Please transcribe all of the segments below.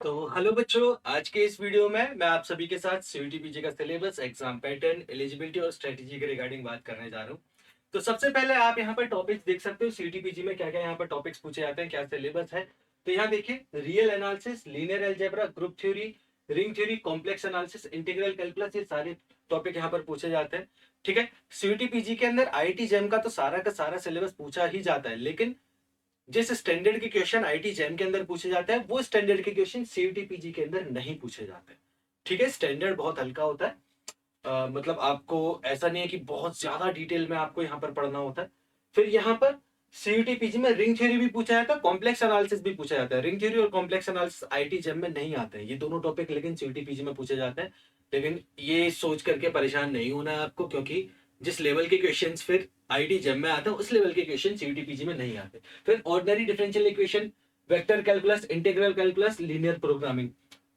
तो हेलो बच्चों, आज के इस वीडियो में मैं आप सभी के साथ सीयूटी पीजी का सिलेबस, एग्जाम पैटर्न, एलिजिबिलिटी और स्ट्रेटेजी के रिगार्डिंग बात करने जा रहा हूँ। तो सबसे पहले आप यहाँ पर टॉपिक्स देख सकते हो सीयूटी पीजी में क्या क्या यहाँ पर टॉपिक्स पूछे जाते हैं, क्या सिलेबस है। तो यहाँ देखिए, real analysis, linear algebra, group theory, ring theory, complex analysis, integral calculus, ये सारे टॉपिक यहाँ पर पूछे जाते हैं। ठीक है। सीयूटी पीजी के अंदर आईआईटी जेम का तो सारा का सारा सिलेबस पूछा ही जाता है, लेकिन जिस स्टैंडर्ड के क्वेश्चन आईटी जैम के अंदर पूछे जाते हैं वो स्टैंडर्ड के क्वेश्चन सीयूटी पीजी के अंदर नहीं पूछे जाते। ठीक है। स्टैंडर्ड बहुत हल्का होता है। मतलब आपको ऐसा नहीं है कि बहुत ज्यादा डिटेल में आपको यहाँ पर पढ़ना होता है। फिर यहाँ पर सीयूटी पीजी में रिंग थ्योरी भी पूछा जाता है, कॉम्प्लेक्स एनालिसिस भी पूछा जाता है। रिंग थ्योरी और कॉम्प्लेक्स एनालिसिस आईटी जेम में नहीं आते हैं, ये दोनों टॉपिक लेकिन सीयूटी पीजी में पूछे जाते हैं। लेकिन ये सोच करके परेशान नहीं होना है आपको, क्योंकि जिस लेवल के क्वेश्चंस फिर आईटी जेम में आते हैं उस लेवल के क्वेश्चन सीयूटी पीजी में नहीं आते। फिर ordinary differential equation, vector calculus, integral calculus, linear programming.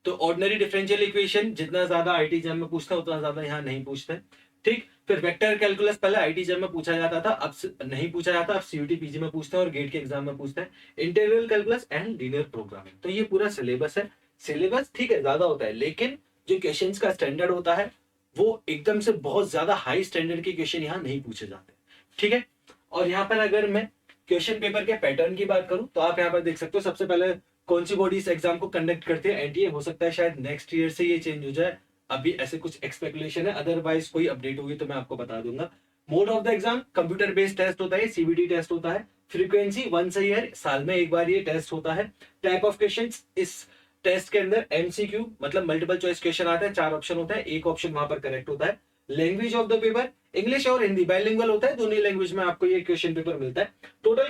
तो ऑर्डिनरी डिफरेंशियल इक्वेशन जितना ज्यादा आईटी जेम में पूछता है उतना ज्यादा यहाँ नहीं पूछते। ठीक। फिर वेक्टर कैलकुलस पहले आईटी जेम में पूछा जाता था, अब नहीं पूछा जाता, अब सीयूटी पीजी में पूछते हैं और गेट के एग्जाम में पूछते हैं। Integral calculus and linear programming, तो ये पूरा सिलेबस है। सिलेबस ठीक है ज्यादा होता है, लेकिन जो क्वेश्चंस का स्टैंडर्ड होता है वो एकदम से बहुत ज्यादा हाई स्टैंडर्ड के क्वेश्चन यहाँ नहीं पूछे जाते। ठीक है। और यहाँ पर अगर मैं क्वेश्चन पेपर के पैटर्न की बात करूं तो आप यहाँ पर देख सकते हो, सबसे पहले कौन सी बॉडी इस एग्जाम को कंडक्ट करती है, एनटीए। हो सकता है शायद नेक्स्ट ईयर से ये चेंज हो जाए, अभी ऐसे कुछ एक्सपेक्युलेशन है, अदरवाइज कोई अपडेट होगी तो मैं आपको बता दूंगा। Mode of the exam computer based test होता है, सीबीटी टेस्ट होता है। फ्रीक्वेंसी वंस ईयर, साल में एक बार ये टेस्ट होता है। टाइप ऑफ क्वेश्चन, इस टेस्ट के अंदर एमसीक्यू मतलब मल्टीपल चॉइस क्वेश्चन आता है, 4 ऑप्शन होता है, एक ऑप्शन वहां पर करेक्ट होता है। Language of the paper English और हिंदी, बाइलिंगुअल होता है, दोनों लैंग्वेज में आपको ये क्वेश्चन पेपर मिलता है। टोटल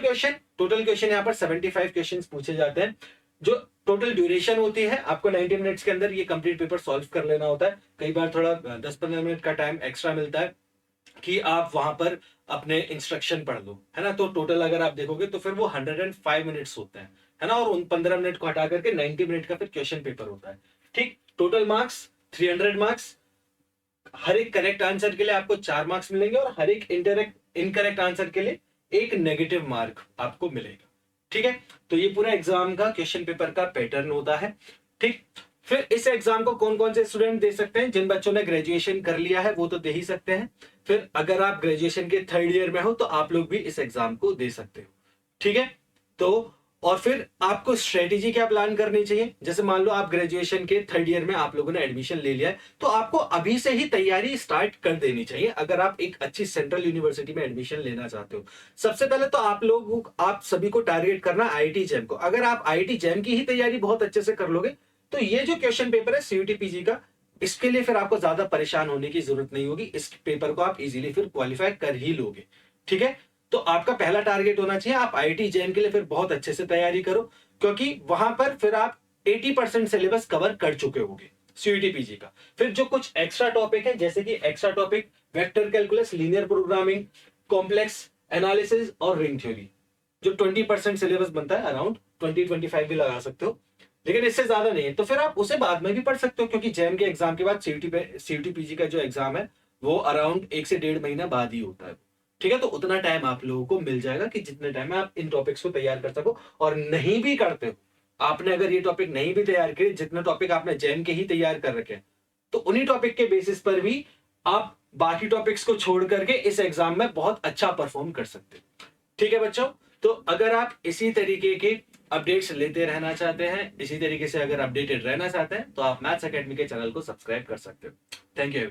क्वेश्चन यहाँ पर 75 क्वेश्चन पूछे जाते हैं। जो टोटल ड्यूरेशन होती है आपको 90 मिनट्स के अंदर ये कंप्लीट पेपर सॉल्व कर लेना होता है। कई बार थोड़ा 10-15 मिनट का टाइम एक्स्ट्रा मिलता है कि आप वहां पर अपने इंस्ट्रक्शन पढ़ लो, है ना। तो टोटल अगर आप देखोगे तो फिर वो 105 मिनट्स होते हैं, है ना। और उन 15 मिनट को हटा करके 90 मिनट का फिर क्वेश्चन पेपर होता है। ठीक। Total marks 300 marks. हर एक करेक्ट आंसर के लिए आपको 4 मार्क्स मिलेंगे और हर एक इनकरेक्ट आंसर के लिए एक नेगेटिव मार्क आपको मिलेगा। ठीक है। तो ये पूरा एग्जाम का क्वेश्चन पेपर का पैटर्न होता है। ठीक। फिर इस एग्जाम को कौन कौन से स्टूडेंट दे सकते हैं? जिन बच्चों ने ग्रेजुएशन कर लिया है वो तो दे ही सकते हैं। फिर अगर आप ग्रेजुएशन के 3rd ईयर में हो तो आप लोग भी इस एग्जाम को दे सकते हो। ठीक है। तो और फिर आपको स्ट्रेटेजी क्या प्लान करनी चाहिए? जैसे मान लो आप ग्रेजुएशन के 3rd ईयर में आप लोगों ने एडमिशन ले लिया है, तो आपको अभी से ही तैयारी स्टार्ट कर देनी चाहिए अगर आप एक अच्छी सेंट्रल यूनिवर्सिटी में एडमिशन लेना चाहते हो। सबसे पहले तो आप सभी को टारगेट करना आईआईटी जैम को। अगर आप आईआईटी जैम की ही तैयारी बहुत अच्छे से कर लोगे तो ये जो क्वेश्चन पेपर है सीयूटी पीजी का, इसके लिए फिर आपको ज्यादा परेशान होने की जरूरत नहीं होगी। इस पेपर को आप इजीली फिर क्वालिफाई कर ही लोगे। ठीक है। तो आपका पहला टारगेट होना चाहिए आप आईआईटी जैम के लिए फिर बहुत अच्छे से तैयारी करो, क्योंकि वहां पर फिर आप 80% सिलेबस कवर कर चुके होगे सीयूटी पीजी का। फिर जो कुछ एक्स्ट्रा टॉपिक है, जैसे कि extra topic vector calculus, linear programming, complex analysis और रिंग थ्योरी, जो 20% सिलेबस बनता है, अराउंड 20-25 भी लगा सकते हो, लेकिन इससे ज्यादा नहीं है। तो फिर आप उसे बाद में भी पढ़ सकते हो, क्योंकि जैम के एग्जाम के बाद सीयूटी पीजी का जो एग्जाम है वो अराउंड 1 से 1.5 महीना बाद ही होता है। ठीक है। तो उतना टाइम आप लोगों को मिल जाएगा कि जितने टाइम में आप इन टॉपिक्स को तैयार कर सको। और नहीं भी करते हो, आपने अगर ये टॉपिक नहीं भी तैयार किए, जितने टॉपिक आपने जैम के ही तैयार कर रखे हैं, तो उन्हीं टॉपिक के बेसिस पर भी आप बाकी टॉपिक्स को छोड़ करके इस एग्जाम में बहुत अच्छा परफॉर्म कर सकते हो। ठीक है बच्चों। तो अगर आप इसी तरीके के अपडेट्स लेते रहना चाहते हैं, इसी तरीके से अगर अपडेटेड रहना चाहते हैं, तो आप मैथ्स एकेडमी के चैनल को सब्सक्राइब कर सकते हो। Thank you.